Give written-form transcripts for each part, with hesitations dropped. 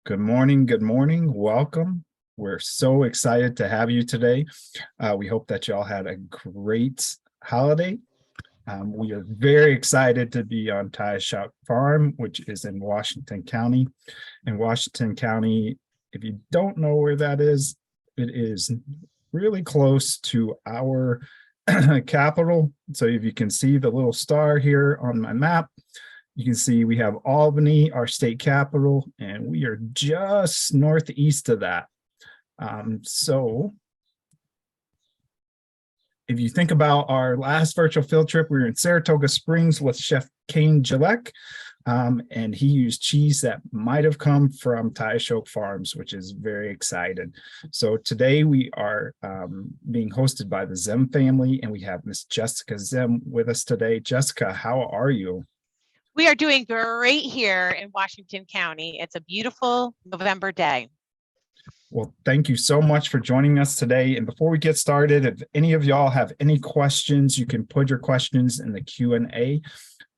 Good morning. Good morning. Welcome. We're so excited to have you today. We hope that y'all had a great holiday. We are very excited to be on Tiashoke Farm, which is in Washington County. In Washington County, if you don't know where that is, it is really close to our capital. So if you can see the little star here on my map, you can see we have Albany, our state capital, and we are just northeast of that. So if you think about our last virtual field trip, we were in Saratoga Springs with Chef Kane Gillette, and he used cheese that might have come from Tiashoke Farms, which is very excited. So today we are being hosted by the Ziehm family, and we have Miss Jessica Ziehm with us today. Jessica, how are you? We are doing great here in Washington County. It's a beautiful November day. Well, thank you so much for joining us today. And before we get started, if any of y'all have any questions, you can put your questions in the Q&A,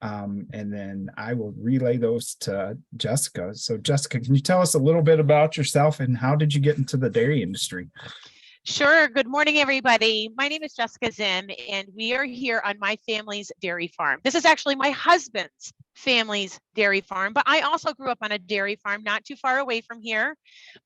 and then I will relay those to Jessica. So Jessica, can you tell us a little bit about yourself and how did you get into the dairy industry? Sure. Good morning, everybody. My name is Jessica Ziehm, and we are here on my family's dairy farm. This is actually my husband's family's dairy farm, but I also grew up on a dairy farm not too far away from here.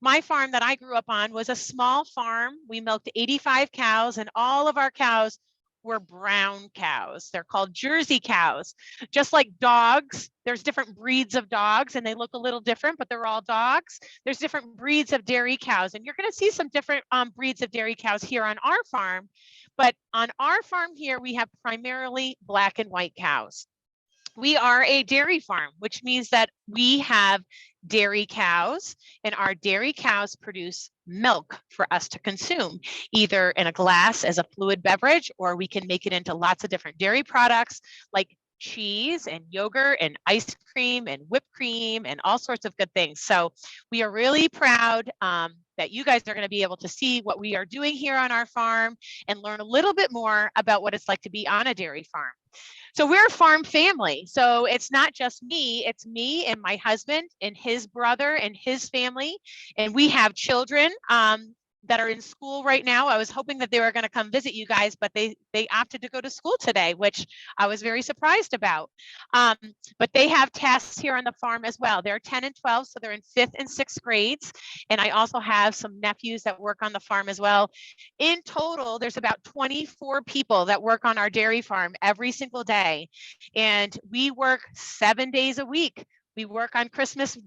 My farm that I grew up on was a small farm. We milked 85 cows, and all of our cows were brown cows. They're called Jersey cows. Just like dogs, there's different breeds of dogs and they look a little different, but they're all dogs. There's different breeds of dairy cows, and you're going to see some different breeds of dairy cows here on our farm. But on our farm here, we have primarily black and white cows. We are a dairy farm, which means that we have dairy cows, and our dairy cows produce milk for us to consume, either in a glass as a fluid beverage, or we can make it into lots of different dairy products like cheese and yogurt and ice cream and whipped cream and all sorts of good things. So we are really proud that you guys are going to be able to see what we are doing here on our farm and learn a little bit more about what it's like to be on a dairy farm. So we're a farm family. So it's not just me, it's me and my husband and his brother and his family. And we have children that are in school right now. I was hoping that they were going to come visit you guys, but they opted to go to school today, which I was very surprised about. But they have tasks here on the farm as well. They're 10 and 12, so they're in 5th and 6th grades. And I also have some nephews that work on the farm as well. In total, there's about 24 people that work on our dairy farm every single day. And we work 7 days a week. We work on Christmas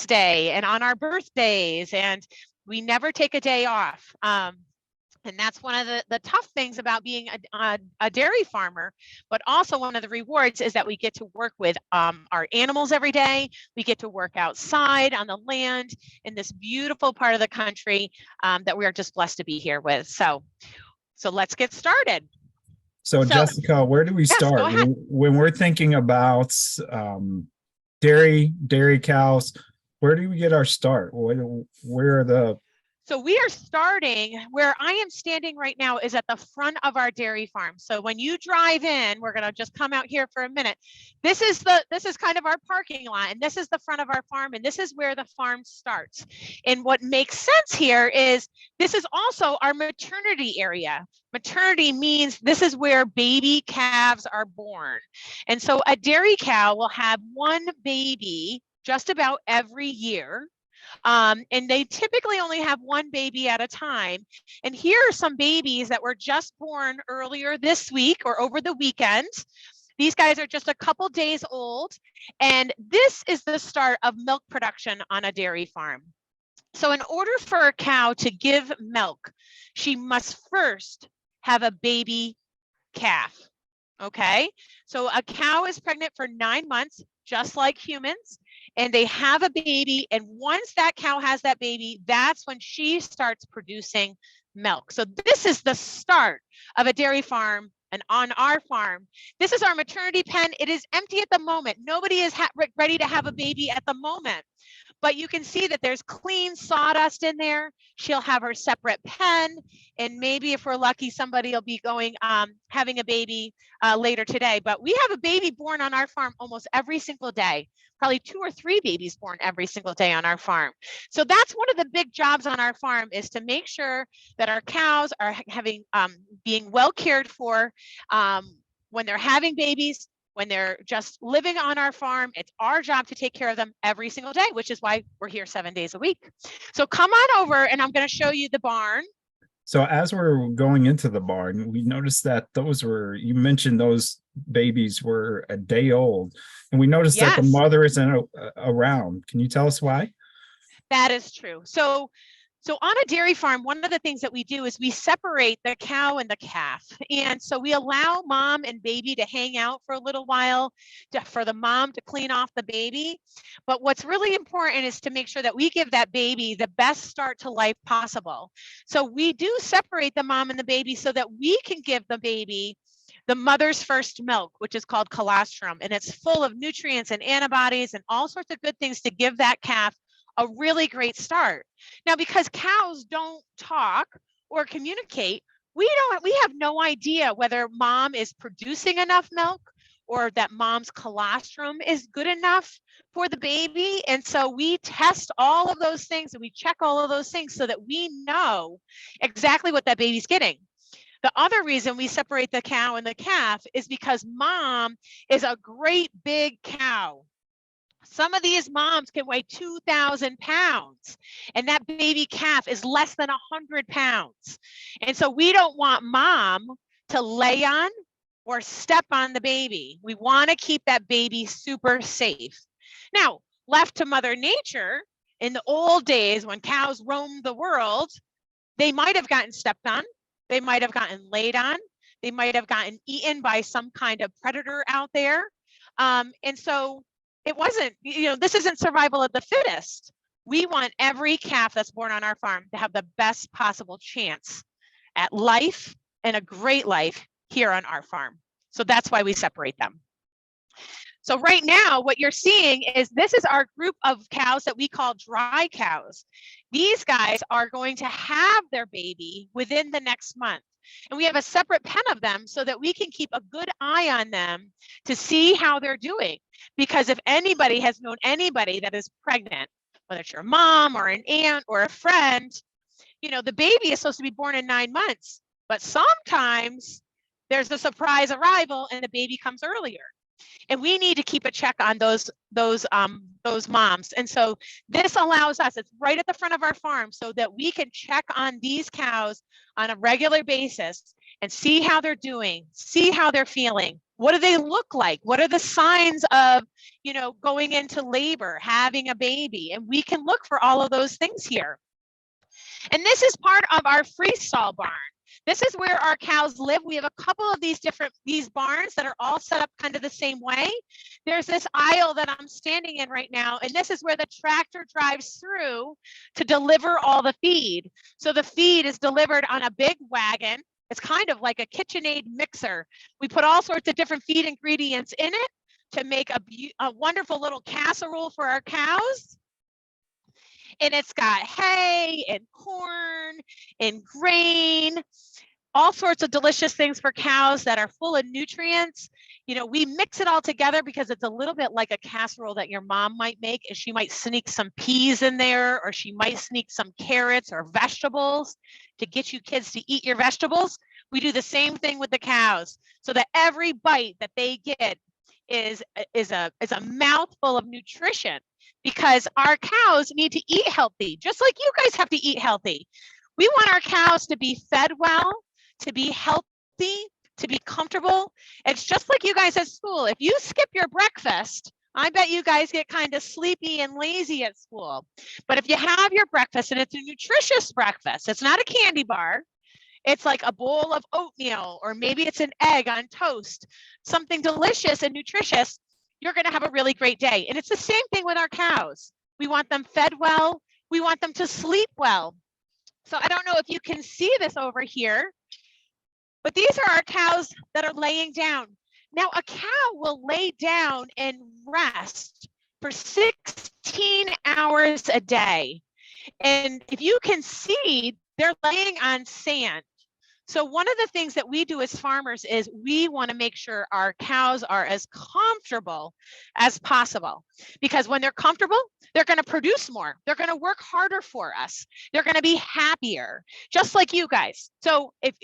Day and on our birthdays, and we never take a day off. And that's one of the tough things about being a dairy farmer, but also one of the rewards is that we get to work with our animals every day. We get to work outside on the land in this beautiful part of the country that we are just blessed to be here with. So let's get started. So Jessica, where do we start? Go ahead. When we're thinking about dairy cows, where do we get our start? Where are the... So we are starting where I am standing right now is at the front of our dairy farm. So when you drive in, we're going to just come out here for a minute. This is kind of our parking lot, and this is the front of our farm, and this is where the farm starts. And what makes sense here is this is also our maternity area. Maternity means this is where baby calves are born. And so a dairy cow will have one baby just about every year. And they typically only have one baby at a time. And here are some babies that were just born earlier this week or over the weekend. These guys are just a couple days old. And this is the start of milk production on a dairy farm. So in order for a cow to give milk, she must first have a baby calf. Okay, so a cow is pregnant for 9 months, just like humans, and they have a baby. And once that cow has that baby, that's when she starts producing milk. So this is the start of a dairy farm. And on our farm, this is our maternity pen. It is empty at the moment. Nobody is ready to have a baby at the moment. but you can see that there's clean sawdust in there. She'll have her separate pen, and maybe if we're lucky, somebody will be going, having a baby later today. But we have a baby born on our farm almost every single day, probably 2 or 3 babies born every single day on our farm. So that's one of the big jobs on our farm, is to make sure that our cows are having, being well cared for when they're having babies, when they're just living on our farm. It's our job to take care of them every single day, which is why we're here 7 days a week. So come on over and I'm going to show you the barn. So as we're going into the barn, we noticed that you mentioned those babies were a day old, and we noticed that the Yes. mother isn't around. Can you tell us why? That is true. So on a dairy farm, one of the things that we do is we separate the cow and the calf. And so we allow mom and baby to hang out for a little while for the mom to clean off the baby. But what's really important is to make sure that we give that baby the best start to life possible. So we do separate the mom and the baby so that we can give the baby the mother's first milk, which is called colostrum. And it's full of nutrients and antibodies and all sorts of good things to give that calf a really great start. Now, because cows don't talk or communicate, we have no idea whether mom is producing enough milk or that mom's colostrum is good enough for the baby. And so we test all of those things and we check all of those things so that we know exactly what that baby's getting. The other reason we separate the cow and the calf is because mom is a great big cow. Some of these moms can weigh 2,000 pounds, and that baby calf is less than 100 pounds. And so we don't want mom to lay on or step on the baby. We want to keep that baby super safe. Now, left to Mother Nature, in the old days when cows roamed the world, they might have gotten stepped on, they might have gotten laid on, they might have gotten eaten by some kind of predator out there. And so it wasn't, this isn't survival of the fittest. We want every calf that's born on our farm to have the best possible chance at life and a great life here on our farm. So that's why we separate them. So right now, what you're seeing is this is our group of cows that we call dry cows. These guys are going to have their baby within the next month. And we have a separate pen of them so that we can keep a good eye on them to see how they're doing. Because if anybody has known anybody that is pregnant, whether it's your mom or an aunt or a friend, the baby is supposed to be born in 9 months, but sometimes there's a surprise arrival and the baby comes earlier. And we need to keep a check on those moms. And so this allows us, it's right at the front of our farm so that we can check on these cows on a regular basis and see how they're doing, see how they're feeling. What do they look like? What are the signs of, going into labor, having a baby? And we can look for all of those things here. And this is part of our freestall barn. This is where our cows live. We have a couple of these barns that are all set up kind of the same way. There's this aisle that I'm standing in right now, and this is where the tractor drives through to deliver all the feed. So the feed is delivered on a big wagon. It's kind of like a KitchenAid mixer. We put all sorts of different feed ingredients in it to make a wonderful little casserole for our cows. And it's got hay and corn and grain, all sorts of delicious things for cows that are full of nutrients. We mix it all together because it's a little bit like a casserole that your mom might make, and she might sneak some peas in there, or she might sneak some carrots or vegetables to get you kids to eat your vegetables. We do the same thing with the cows so that every bite that they get is a mouthful of nutrition, because our cows need to eat healthy, just like you guys have to eat healthy. We want our cows to be fed well, to be healthy, to be comfortable. It's just like you guys at school. If you skip your breakfast, I bet you guys get kind of sleepy and lazy at school. But if you have your breakfast and it's a nutritious breakfast, it's not a candy bar, it's like a bowl of oatmeal, or maybe it's an egg on toast, something delicious and nutritious, you're going to have a really great day. And it's the same thing with our cows. We want them fed well. We want them to sleep well. So I don't know if you can see this over here, but these are our cows that are laying down. Now, a cow will lay down and rest for 16 18 hours a day. And if you can see, they're laying on sand. So one of the things that we do as farmers is we want to make sure our cows are as comfortable as possible, because when they're comfortable, they're going to produce more. They're going to work harder for us. They're going to be happier, just like you guys. So if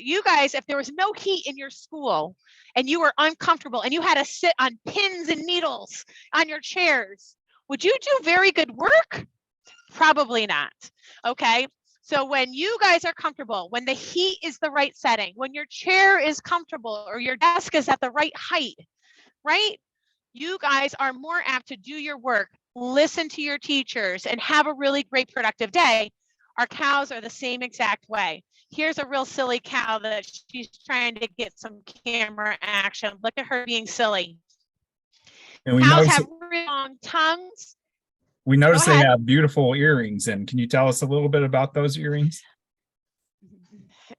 there was no heat in your school and you were uncomfortable and you had to sit on pins and needles on your chairs, would you do very good work? Probably not. Okay. So when you guys are comfortable, when the heat is the right setting, when your chair is comfortable or your desk is at the right height, right? You guys are more apt to do your work, listen to your teachers, and have a really great productive day. Our cows are the same exact way. Here's a real silly cow that she's trying to get some camera action. Look at her being silly. And we Cows notice have really long tongues. we notice they have beautiful earrings. And can you tell us a little bit about those earrings?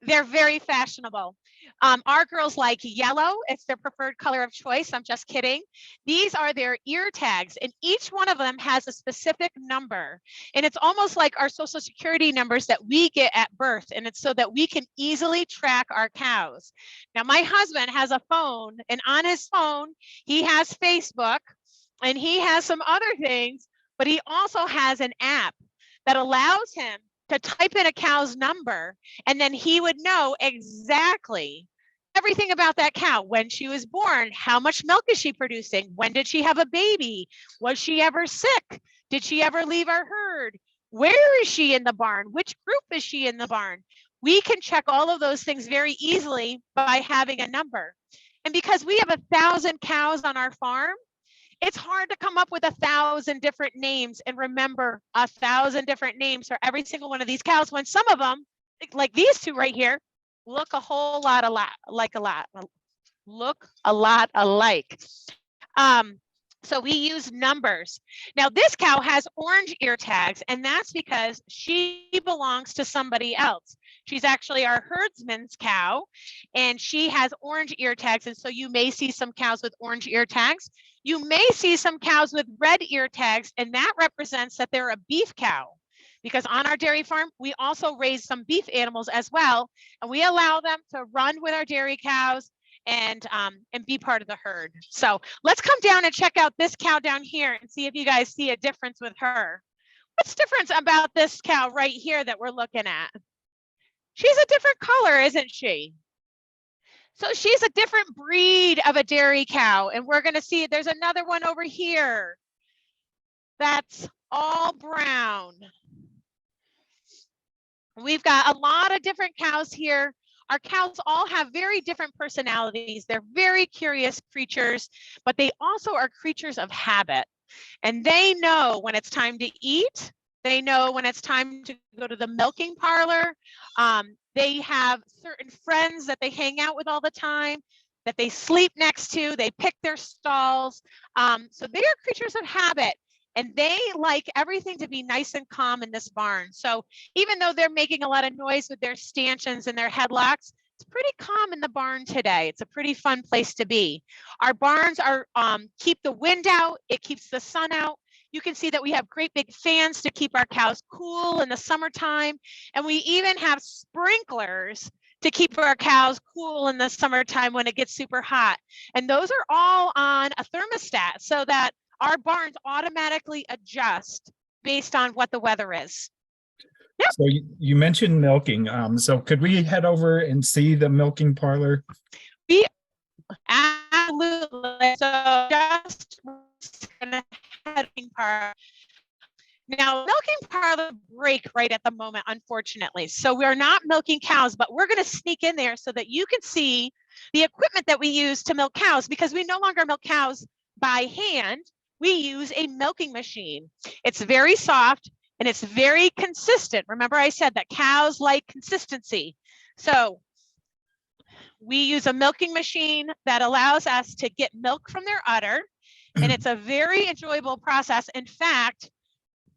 They're very fashionable. Our girls like yellow. It's their preferred color of choice. I'm just kidding. These are their ear tags, and each one of them has a specific number. And it's almost like our social security numbers that we get at birth. And it's so that we can easily track our cows. Now, my husband has a phone, and on his phone, he has Facebook and he has some other things, but he also has an app that allows him to type in a cow's number, and then he would know exactly everything about that cow. When she was born, how much milk is she producing? When did she have a baby? Was she ever sick? Did she ever leave our herd? Where is she in the barn? Which group is she in the barn? We can check all of those things very easily by having a number. And because we have 1,000 cows on our farm, it's hard to come up with 1,000 different names and remember 1,000 different names for every single one of these cows, when some of them, like these two right here, look a lot alike. So we use numbers. Now this cow has orange ear tags, and that's because she belongs to somebody else. She's actually our herdsman's cow, and she has orange ear tags. And so you may see some cows with orange ear tags. You may see some cows with red ear tags, and that represents that they're a beef cow. Because on our dairy farm, we also raise some beef animals as well, and we allow them to run with our dairy cows and be part of the herd. So let's come down and check out this cow down here and see if you guys see a difference with her. What's different about this cow right here that we're looking at? She's a different color, isn't she? So she's a different breed of a dairy cow, and we're going to see there's another one over here that's all brown. We've got a lot of different cows here. Our cows all have very different personalities. They're very curious creatures, but they also are creatures of habit. And they know when it's time to eat. They know when it's time to go to the milking parlor. They have certain friends that they hang out with all the time, that they sleep next to. They pick their stalls. So they are creatures of habit. And they like everything to be nice and calm in this barn. So even though they're making a lot of noise with their stanchions and their headlocks, it's pretty calm in the barn today. It's a pretty fun place to be. Our barns are keep the wind out. It keeps the sun out. You can see that we have great big fans to keep our cows cool in the summertime. And we even have sprinklers to keep our cows cool in the summertime when it gets super hot. And those are all on a thermostat so that our barns automatically adjust based on what the weather is. Yep. So you mentioned milking. So could we head over and see the milking parlor? We absolutely. So just gonna heading parlor. Now, milking parlor break right at the moment, unfortunately. So we're not milking cows, but we're going to sneak in there so that you can see the equipment that we use to milk cows, because we no longer milk cows by hand. We use a milking machine. It's very soft and it's very consistent. Remember, I said that cows like consistency. So we use a milking machine that allows us to get milk from their udder. And it's a very enjoyable process. In fact,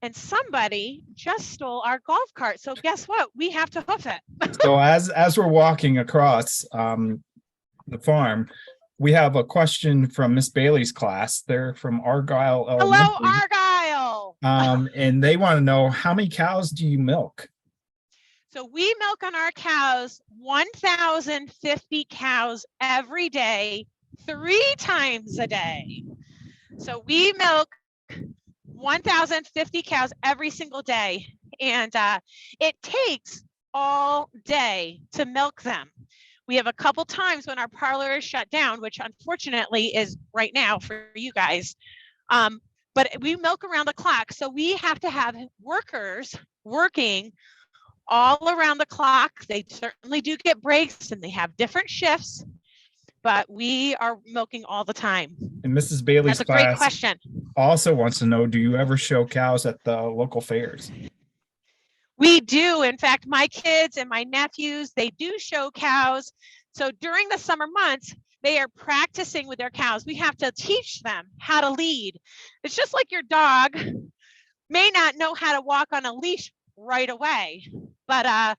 and somebody just stole our golf cart. So guess what? We have to hoof it. So as we're walking across the farm, we have a question from Miss Bailey's class. They're from Argyle Elementary. Hello, Argyle. And they want to know, how many cows do you milk? So we milk on our cows 1,050 cows every day, 3 times a day. So we milk 1,050 cows every single day. And it takes all day to milk them. We have a couple times when our parlor is shut down, which unfortunately is right now for you guys. But we milk around the clock. So we have to have workers working all around the clock. They certainly do get breaks and they have different shifts, but we are milking all the time. And Mrs. Bailey's That's a great class question. also wants to know, do you ever show cows at the local fairs? We do. In fact, my kids and my nephews, they do show cows. So during the summer months, they are practicing with their cows. We have to teach them how to lead. It's just like your dog may not know how to walk on a leash right away, but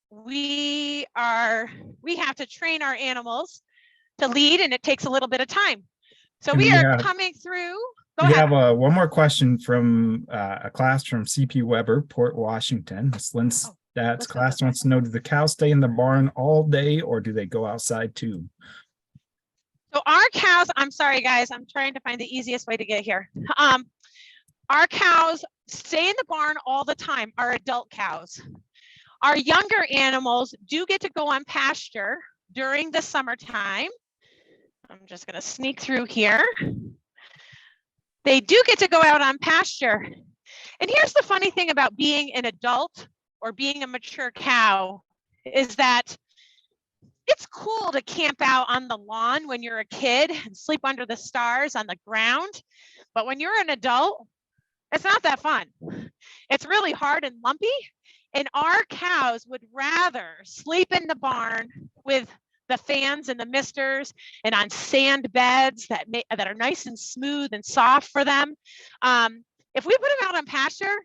we have to train our animals to lead, and it takes a little bit of time. So And we are coming through. We have one more question from a class from CP Weber, Port Washington. Miss Lindstad's class wants to know, do the cows stay in the barn all day or do they go outside too? So our cows, I'm sorry guys, I'm trying to find the easiest way to get here. Our cows stay in the barn all the time, our adult cows. Our younger animals do get to go on pasture during the summertime. I'm just going to sneak through here. They do get to go out on pasture. And here's the funny thing about being an adult or being a mature cow is that it's cool to camp out on the lawn when you're a kid and sleep under the stars on the ground. But when you're an adult, it's not that fun. It's really hard and lumpy. And our cows would rather sleep in the barn with the fans and the misters and on sand beds that are nice and smooth and soft for them. If we put them out on pasture,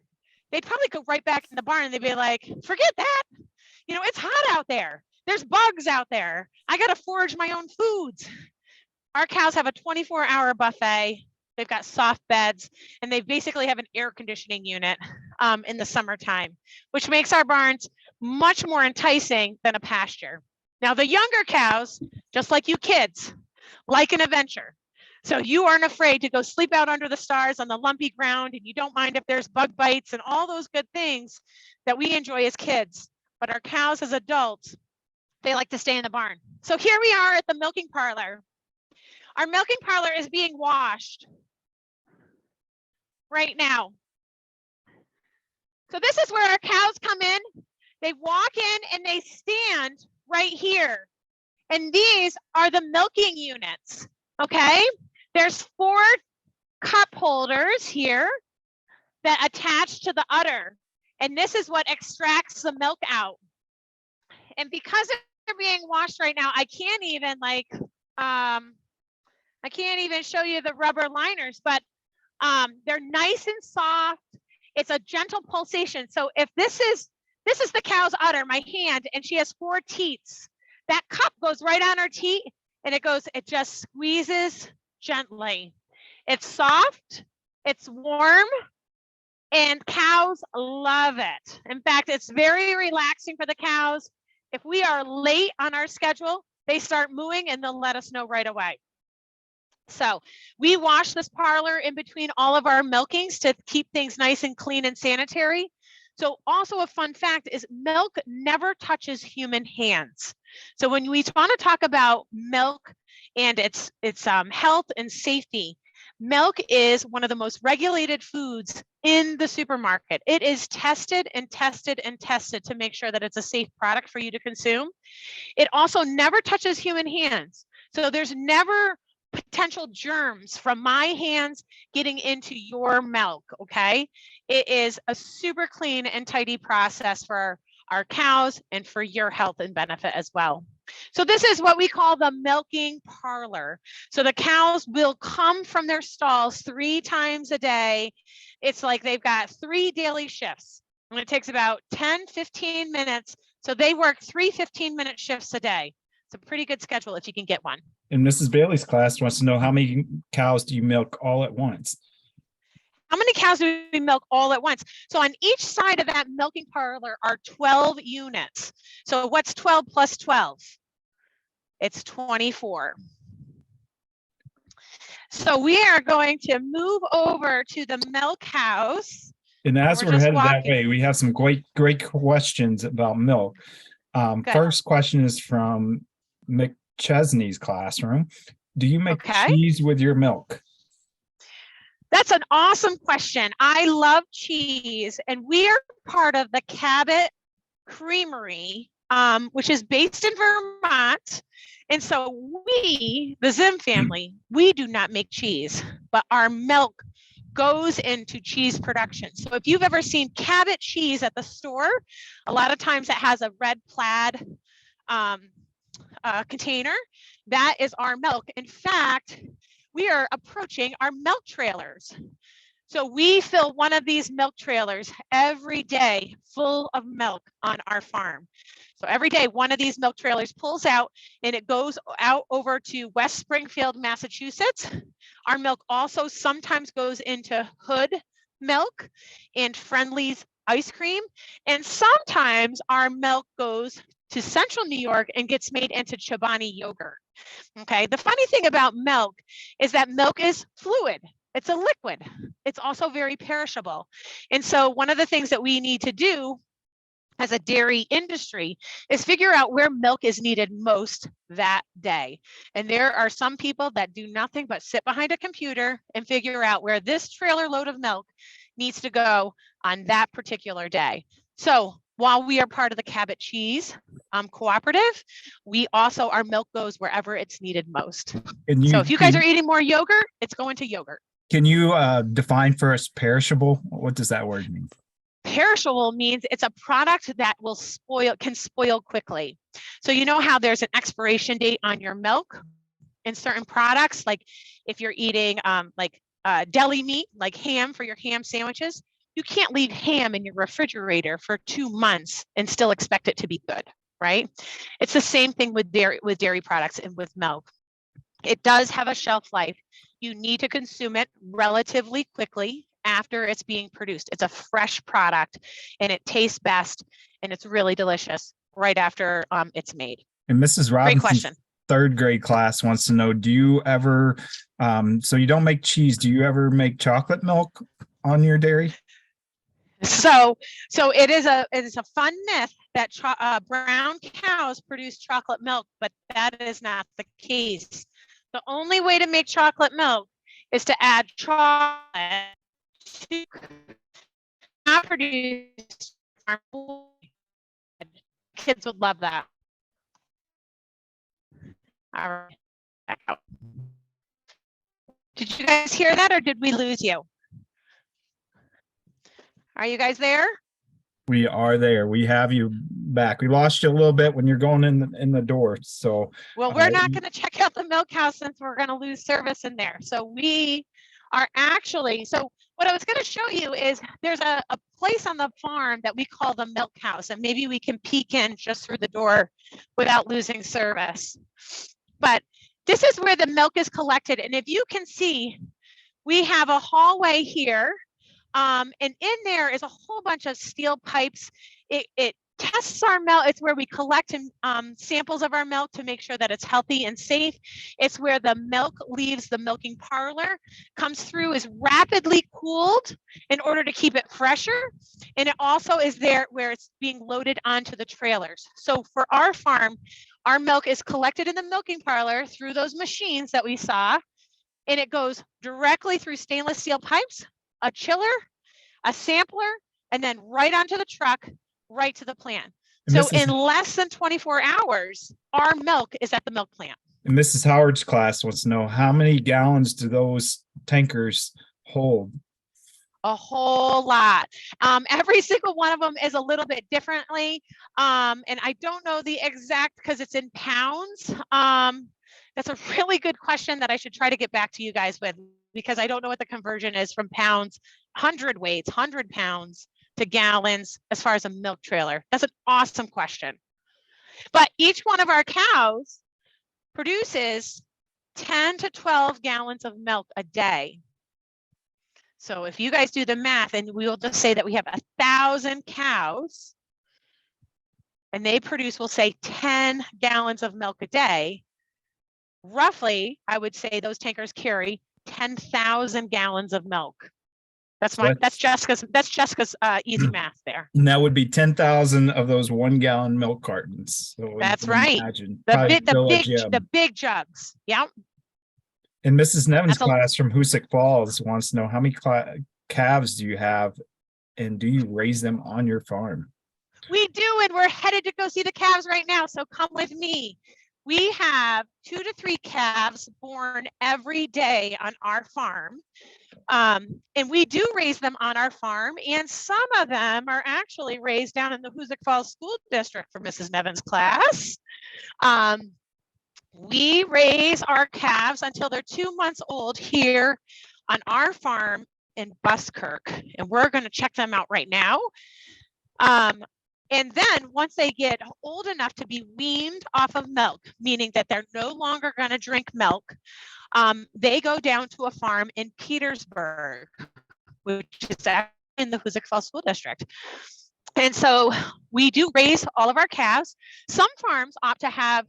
they'd probably go right back in the barn and they'd be like, forget that. You know, it's hot out there. There's bugs out there. I got to forage my own foods. Our cows have a 24-hour buffet. They've got soft beds, and they basically have an air conditioning unit in the summertime, which makes our barns much more enticing than a pasture. Now, the younger cows, just like you kids, like an adventure. So you aren't afraid to go sleep out under the stars on the lumpy ground, and you don't mind if there's bug bites and all those good things that we enjoy as kids. But our cows as adults, they like to stay in the barn. So here we are at the milking parlor. Our milking parlor is being washed right now. So this is where our cows come in. They walk in and they stand right here. And these are the milking units, okay? There's 4 cup holders here that attach to the udder. And this is what extracts the milk out. And because they're being washed right now, I can't even show you the rubber liners, but they're nice and soft. It's a gentle pulsation. So if this is the cow's udder, my hand, and she has 4 teats. That cup goes right on her teat and it just squeezes gently. It's soft, it's warm, and cows love it. In fact, it's very relaxing for the cows. If we are late on our schedule, they start mooing and they'll let us know right away. So we wash this parlor in between all of our milkings to keep things nice and clean and sanitary. So also a fun fact is milk never touches human hands. So when we want to talk about milk and its health and safety, milk is one of the most regulated foods in the supermarket. It is tested and tested and tested to make sure that it's a safe product for you to consume. It also never touches human hands. So there's never potential germs from my hands getting into your milk, okay? It is a super clean and tidy process for our cows and for your health and benefit as well. So this is what we call the milking parlor. So the cows will come from their stalls 3 times a day. It's like they've got 3 daily shifts, and it takes about 10-15 minutes. So they work 3 15-minute shifts a day. It's a pretty good schedule if you can get one. And Mrs. Bailey's class wants to know, how many cows do you milk all at once? How many cows do we milk all at once? So on each side of that milking parlor are 12 units. So what's 12 plus 12? It's 24. So we are going to move over to the milk house. And as we're just headed that walking. way, we have some great questions about milk. Good. First question is from McChesney's classroom. Do you make Okay. cheese with your milk? That's an awesome question. I love cheese, and we are part of the Cabot Creamery, which is based in Vermont. And so we, the Ziehm family, we do not make cheese, but our milk goes into cheese production. So if you've ever seen Cabot cheese at the store, a lot of times it has a red plaid container. That is our milk. In fact, we are approaching our milk trailers. So we fill one of these milk trailers every day full of milk on our farm. So every day, one of these milk trailers pulls out and it goes out over to West Springfield, Massachusetts. Our milk also sometimes goes into Hood Milk and Friendly's ice cream. And sometimes our milk goes to Central New York and gets made into Chobani yogurt. Okay, the funny thing about milk is that milk is fluid. It's a liquid. It's also very perishable. And so one of the things that we need to do as a dairy industry is figure out where milk is needed most that day. And there are some people that do nothing but sit behind a computer and figure out where this trailer load of milk needs to go on that particular day. So while we are part of the Cabot Cheese cooperative, we also, our milk goes wherever it's needed most. So if you guys are eating more yogurt, it's going to yogurt. Can you define for us perishable? What does that word mean? Perishable means it's a product that will can spoil quickly. So you know how there's an expiration date on your milk in certain products, like if you're eating deli meat, like ham for your ham sandwiches, you can't leave ham in your refrigerator for 2 months and still expect it to be good, right? It's the same thing with dairy products and with milk. It does have a shelf life. You need to consume it relatively quickly after it's being produced. It's a fresh product and it tastes best and it's really delicious right after it's made. And Mrs. Robinson's third grade class wants to know, do you ever, so you don't make cheese, do you ever make chocolate milk on your dairy? So it is a fun myth that brown cows produce chocolate milk, but that is not the case. The only way to make chocolate milk is to add chocolate to not produce. Kids would love that. All right. Did you guys hear that or did we lose you? Are you guys there? We are there. We have you back. We lost you a little bit when you're going in the door. So well, we're not going to check out the milk house since we're going to lose service in there. So we are actually, so what I was going to show you is there's a place on the farm that we call the milk house, and maybe we can peek in just through the door without losing service. But this is where the milk is collected. And if you can see, we have a hallway here. And in there is a whole bunch of steel pipes. It tests our milk. It's where we collect samples of our milk to make sure that it's healthy and safe. It's where the milk leaves the milking parlor, comes through, is rapidly cooled in order to keep it fresher. And it also is there where it's being loaded onto the trailers. So for our farm, our milk is collected in the milking parlor through those machines that we saw, and it goes directly through stainless steel pipes, a chiller, a sampler, and then right onto the truck, right to the plant. So in less than 24 hours, our milk is at the milk plant. And Mrs. Howard's class wants to know, how many gallons do those tankers hold? A whole lot. Every single one of them is a little bit differently. And I don't know the exact because it's in pounds. That's a really good question that I should try to get back to you guys with, because I don't know what the conversion is from pounds, 100 weights, 100 pounds to gallons as far as a milk trailer. That's an awesome question. But each one of our cows produces 10 to 12 gallons of milk a day. So if you guys do the math, and we'll just say that we have 1,000 cows and they produce, we'll say 10 gallons of milk a day, roughly, I would say those tankers carry 10,000 gallons of milk. That's Jessica's easy math there. And that would be 10,000 of those 1-gallon milk cartons. So That's you can right. imagine, The big jugs. Yeah. And Mrs. Nevin's That's class from Hoosick Falls wants to know, how many calves do you have, and do you raise them on your farm? We do, and we're headed to go see the calves right now, so come with me. We have 2 to 3 calves born every day on our farm. And we do raise them on our farm, and some of them are actually raised down in the Hoosick Falls School District for Mrs. Nevin's class. We raise our calves until they're 2 months old here on our farm in Buskirk, and we're going to check them out right now. And then once they get old enough to be weaned off of milk, meaning that they're no longer going to drink milk, they go down to a farm in Petersburg, which is in the Hoosick Falls School District. And so we do raise all of our calves. Some farms opt to have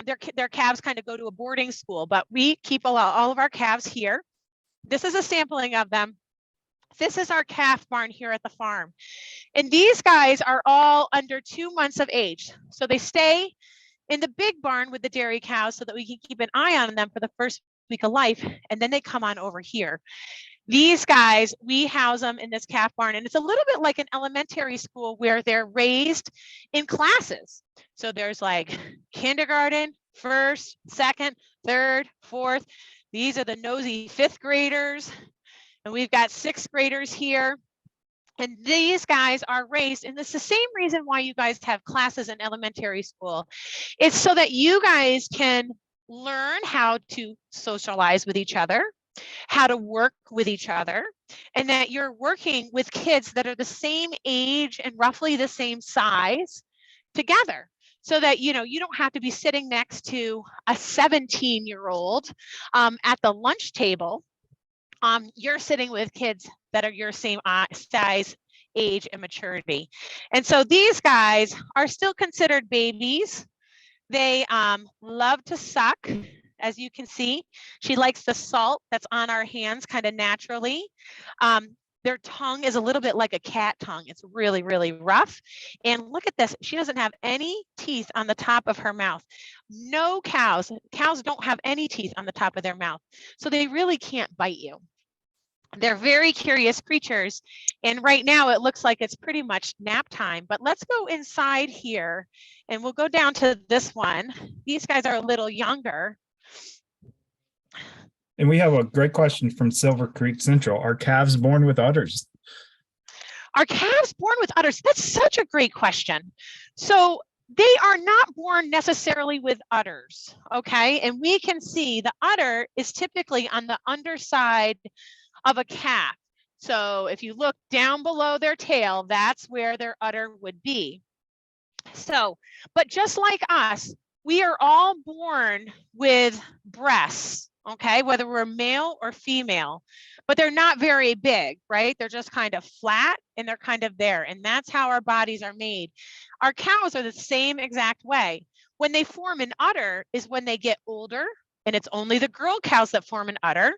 their calves kind of go to a boarding school, but we keep all of our calves here. This is a sampling of them. This is our calf barn here at the farm. And these guys are all under 2 months of age. So they stay in the big barn with the dairy cows so that we can keep an eye on them for the first week of life. And then they come on over here. These guys, we house them in this calf barn, and it's a little bit like an elementary school where they're raised in classes. So there's like kindergarten, first, second, third, fourth. These are the nosy 5th graders. And we've got 6th graders here. And these guys are raised, and it's the same reason why you guys have classes in elementary school. It's so that you guys can learn how to socialize with each other, how to work with each other, and that you're working with kids that are the same age and roughly the same size together. So that, you don't have to be sitting next to a 17-year-old at the lunch table. You're sitting with kids that are your same size, age, and maturity. And so these guys are still considered babies. They love to suck, as you can see. She likes the salt that's on our hands kind of naturally. Their tongue is a little bit like a cat tongue. It's really, really rough. And look at this. She doesn't have any teeth on the top of her mouth. No cows don't have any teeth on the top of their mouth. So they really can't bite you. They're very curious creatures. And right now it looks like it's pretty much nap time, but let's go inside here and we'll go down to this one. These guys are a little younger. And we have a great question from Silver Creek Central. Are calves born with udders? Are calves born with udders? That's such a great question. So they are not born necessarily with udders, okay? And we can see the udder is typically on the underside of a calf. So if you look down below their tail, that's where their udder would be. So, but just like us, we are all born with breasts, okay, whether we're male or female, but they're not very big, right? They're just kind of flat and they're kind of there. And that's how our bodies are made. Our cows are the same exact way. When they form an udder is when they get older, and it's only the girl cows that form an udder.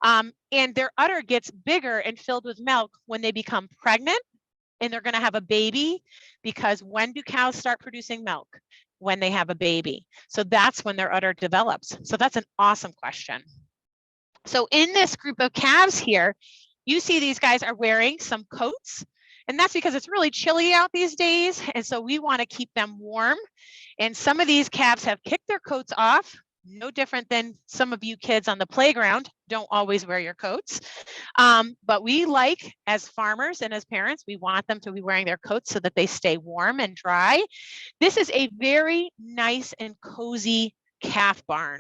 And their udder gets bigger and filled with milk when they become pregnant and they're going to have a baby, because when do cows start producing milk? When they have a baby. So that's when their udder develops. So that's an awesome question. So in this group of calves here, you see these guys are wearing some coats, and that's because it's really chilly out these days. And so we want to keep them warm. And some of these calves have kicked their coats off. No different than some of you kids on the playground don't always wear your coats. But we like, as farmers and as parents, we want them to be wearing their coats so that they stay warm and dry. This is a very nice and cozy calf barn.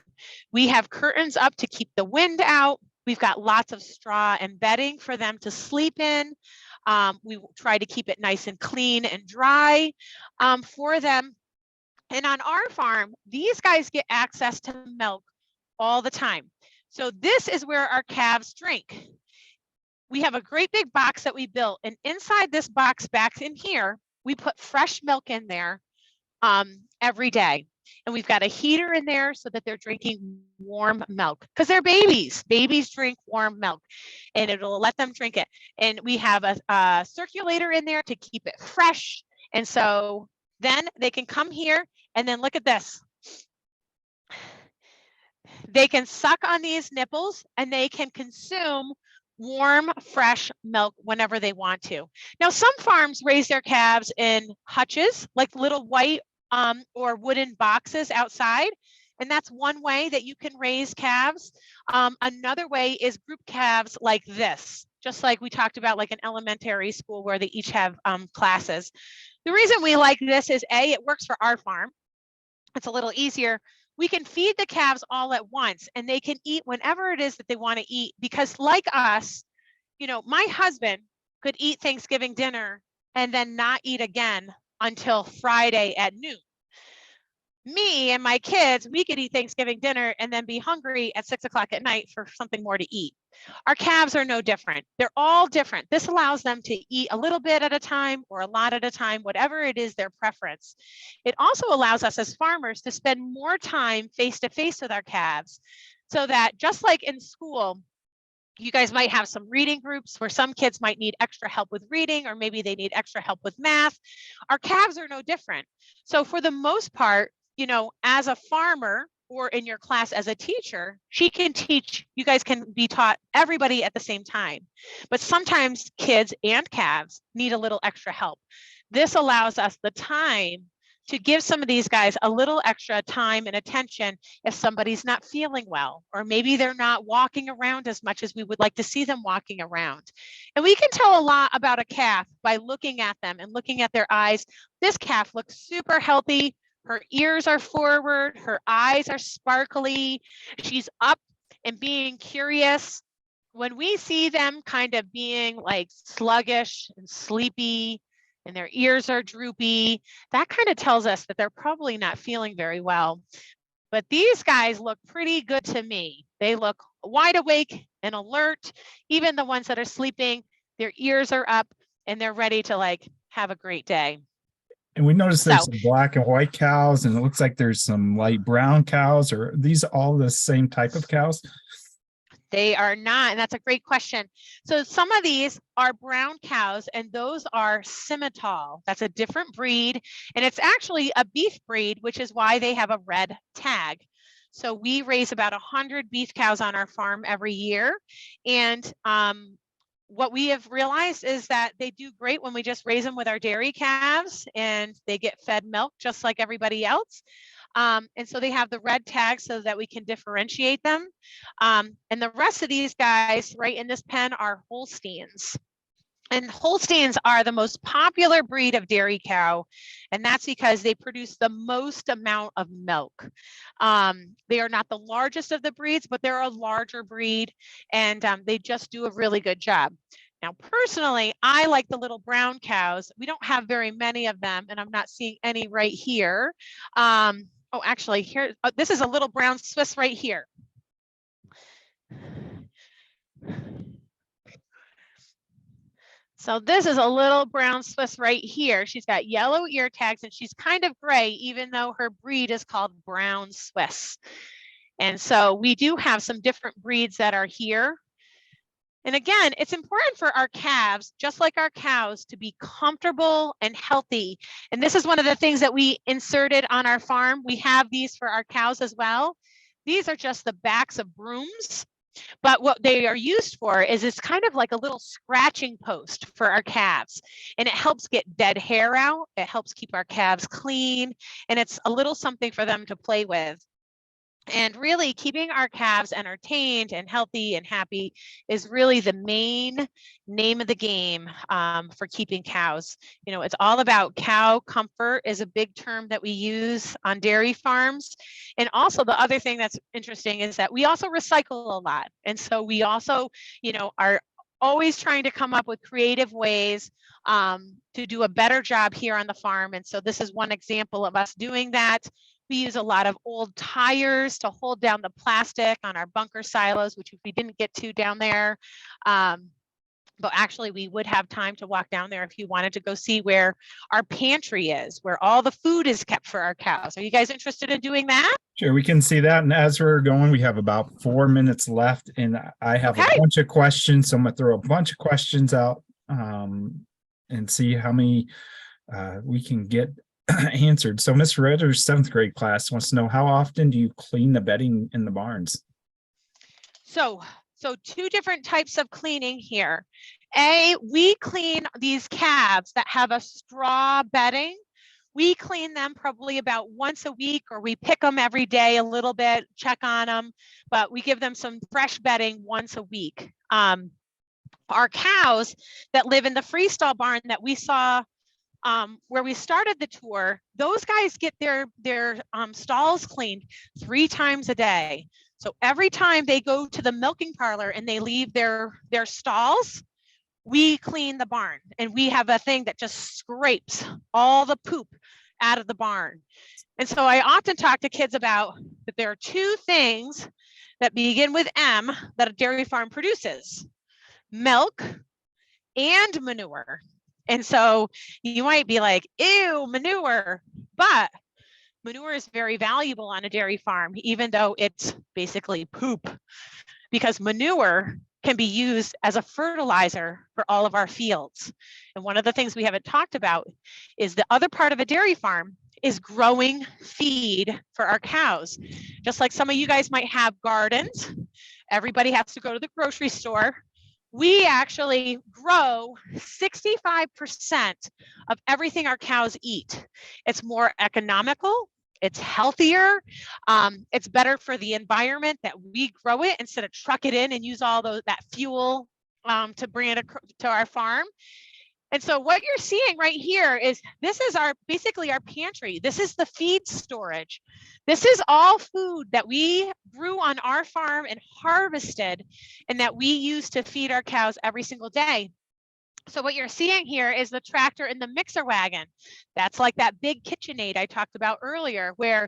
We have curtains up to keep the wind out. We've got lots of straw and bedding for them to sleep in. We try to keep it nice and clean and dry for them. And on our farm, these guys get access to milk all the time. So this is where our calves drink. we have a great big box that we built, and inside this box back in here, we put fresh milk in there every day. And we've got a heater in there so that they're drinking warm milk because they're babies. Babies drink warm milk and it'll let them drink it. And we have a circulator in there to keep it fresh. And so then they can come here and then look at this. They can suck on these nipples and they can consume warm, fresh milk whenever they want to. Now, some farms raise their calves in hutches, like little white or wooden boxes outside. And that's one way that you can raise calves. Another way is group calves like this, just like we talked about, like an elementary school where they each have classes. The reason we like this is A, it works for our farm. It's a little easier. We can feed the calves all at once and they can eat whenever it is that they want to eat, because like us, you know, my husband could eat Thanksgiving dinner and then not eat again until Friday at noon. Me and my kids, we could eat Thanksgiving dinner and then be hungry at 6 o'clock at night for something more to eat. Our calves are no different. They're all different. This allows them to eat a little bit at a time or a lot at a time, whatever it is their preference. It also allows us as farmers to spend more time face to face with our calves, so that just like in school, you guys might have some reading groups where some kids might need extra help with reading, or maybe they need extra help with math. Our calves are no different. So for the most part, you know, as a farmer or in your class as a teacher, she can teach, you guys can be taught everybody at the same time. But sometimes kids and calves need a little extra help. This allows us the time to give some of these guys a little extra time and attention if somebody's not feeling well, or maybe they're not walking around as much as we would like to see them walking around. And we can tell a lot about a calf by looking at them and looking at their eyes. This calf looks super healthy. Her ears are forward, her eyes are sparkly, she's up and being curious. When we see them kind of being like sluggish and sleepy and their ears are droopy, that kind of tells us that they're probably not feeling very well. But these guys look pretty good to me. They look wide awake and alert. Even the ones that are sleeping, their ears are up and they're ready to like have a great day. And we noticed there's So some black and white cows, and it looks like there's some light brown cows. Or are these all the same type of cows? they are not, and that's a great question. So some of these are brown cows, and those are Simmental. That's a different breed, and it's actually a beef breed, which is why they have a red tag. So we raise about 100 beef cows on our farm every year, and what we have realized is that they do great when we just raise them with our dairy calves, and they get fed milk just like everybody else. And so they have the red tag so that we can differentiate them. And the rest of these guys right in this pen are Holsteins. And Holsteins are the most popular breed of dairy cow, and that's because they produce the most amount of milk. They are not the largest of the breeds, but they're a larger breed, and they just do a really good job. Now, personally, I like the little brown cows. We don't have very many of them, and I'm not seeing any right here. Oh, actually, here, this is a little brown Swiss right here. So this is a little brown Swiss right here. She's got yellow ear tags and she's kind of gray, even though her breed is called brown Swiss. And so we do have some different breeds that are here. And again, it's important for our calves, just like our cows, to be comfortable and healthy. And this is one of the things that we inserted on our farm. We have these for our cows as well. These are just the backs of brooms. But what they are used for is it's kind of like a little scratching post for our calves. And it helps get dead hair out. It helps keep our calves clean. And it's a little something for them to play with. And really keeping our calves entertained and healthy and happy is really the main name of the game for keeping cows. You know, it's all about cow comfort is a big term that we use on dairy farms. And also the other thing that's interesting is that we also recycle a lot. And so we also, you know, are always trying to come up with creative ways to do a better job here on the farm. And so this is one example of us doing that. We use a lot of old tires to hold down the plastic on our bunker silos, which we didn't get to down there. But actually, we would have time to walk down there if you wanted to go see where our pantry is, where all the food is kept for our cows. Are you guys interested in doing that? Sure, we can see that. And as we're going, we have about 4 minutes left, and I have a Okay. bunch of questions. So I'm gonna throw a bunch of questions out and see how many we can get answered. So Miss Redder's seventh grade class wants to know, how often do you clean the bedding in the barns? So two different types of cleaning here. We clean these calves that have a straw bedding. We clean them probably about once a week, or we pick them every day a little bit, check on them, but we give them some fresh bedding once a week. Our cows that live in the freestall barn that we saw where we started the tour, those guys get their stalls cleaned 3 times a day. So every time they go to the milking parlor and they leave their stalls, we clean the barn, and we have a thing that just scrapes all the poop out of the barn. And so I often talk to kids about that there are 2 things that begin with M that a dairy farm produces: milk and manure. And so you might be like, ew, manure, but manure is very valuable on a dairy farm, even though it's basically poop, because manure can be used as a fertilizer for all of our fields. And one of the things we haven't talked about is the other part of a dairy farm is growing feed for our cows. Just like some of you guys might have gardens, everybody has to go to the grocery store. We actually grow 65% of everything our cows eat. It's more economical, it's healthier, it's better for the environment that we grow it instead of truck it in and use all that fuel to bring it to our farm. And so what you're seeing right here is this is basically our pantry. This is the feed storage. This is all food that we grew on our farm and harvested and that we use to feed our cows every single day. So what you're seeing here is the tractor and the mixer wagon. That's like that big KitchenAid I talked about earlier, where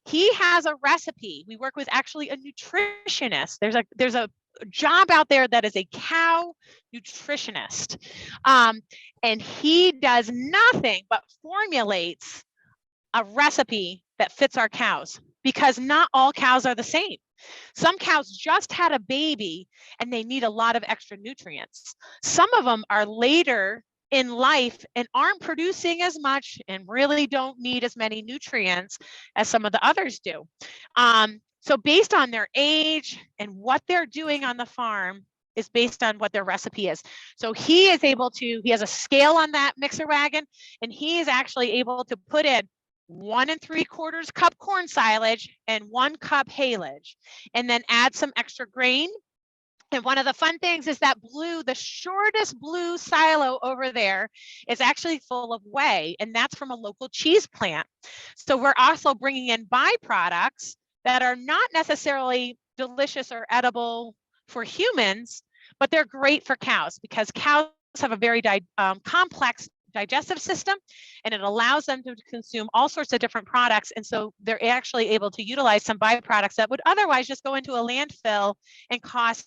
he has a recipe. We work with actually a nutritionist. There's a job out there that is a cow nutritionist. And he does nothing but formulates a recipe that fits our cows, because not all cows are the same. Some cows just had a baby and they need a lot of extra nutrients. Some of them are later in life and aren't producing as much and really don't need as many nutrients as some of the others do. So based on their age and what they're doing on the farm is based on what their recipe is. So he has a scale on that mixer wagon, and he is actually able to put in 1 3/4 cup corn silage and 1 cup haylage, and then add some extra grain. And one of the fun things is that the shortest blue silo over there is actually full of whey, and that's from a local cheese plant. So we're also bringing in byproducts that are not necessarily delicious or edible for humans, but they're great for cows, because cows have a very complex digestive system, and it allows them to consume all sorts of different products. And so they're actually able to utilize some byproducts that would otherwise just go into a landfill and cost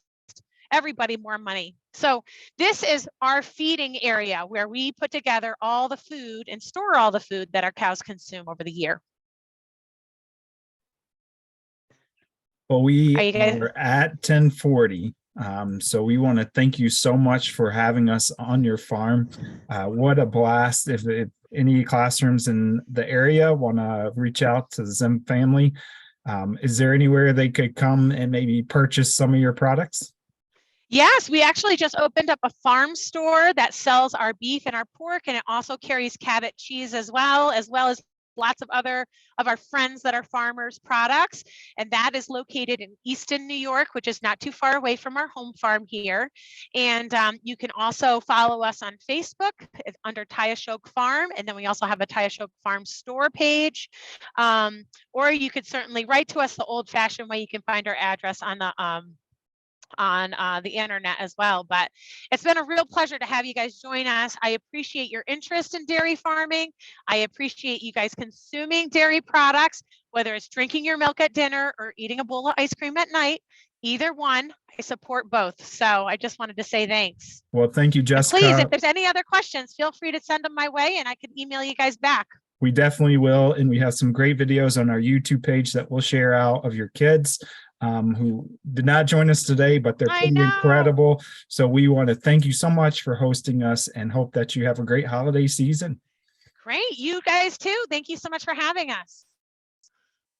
everybody more money. So this is our feeding area where we put together all the food and store all the food that our cows consume over the year. Well, we are at 10:40. So we want to thank you so much for having us on your farm. What a blast. If any classrooms in the area want to reach out to the Ziehm family, is there anywhere they could come and maybe purchase some of your products? Yes, we actually just opened up a farm store that sells our beef and our pork, and it also carries Cabot cheese as well as lots of other of our friends that are farmers products. And that is located in Easton, New York, which is not too far away from our home farm here. And you can also follow us on Facebook under Tiashoke Farm. And then we also have a Tiashoke Farm store page. Or you could certainly write to us the old fashioned way. You can find our address on the internet as well. But it's been a real pleasure to have you guys join us. I appreciate your interest in dairy farming. I appreciate you guys consuming dairy products, whether it's drinking your milk at dinner or eating a bowl of ice cream at night. Either one, I support both. So I just wanted to say thanks. Well, thank you, And Jessica. please, if there's any other questions, feel free to send them my way and I can email you guys back. We definitely will. And we have some great videos on our YouTube page that we'll share out of your kids who did not join us today, but they're pretty incredible. So we want to thank you so much for hosting us and hope that you have a great holiday season. Great. You guys too. Thank you so much for having us.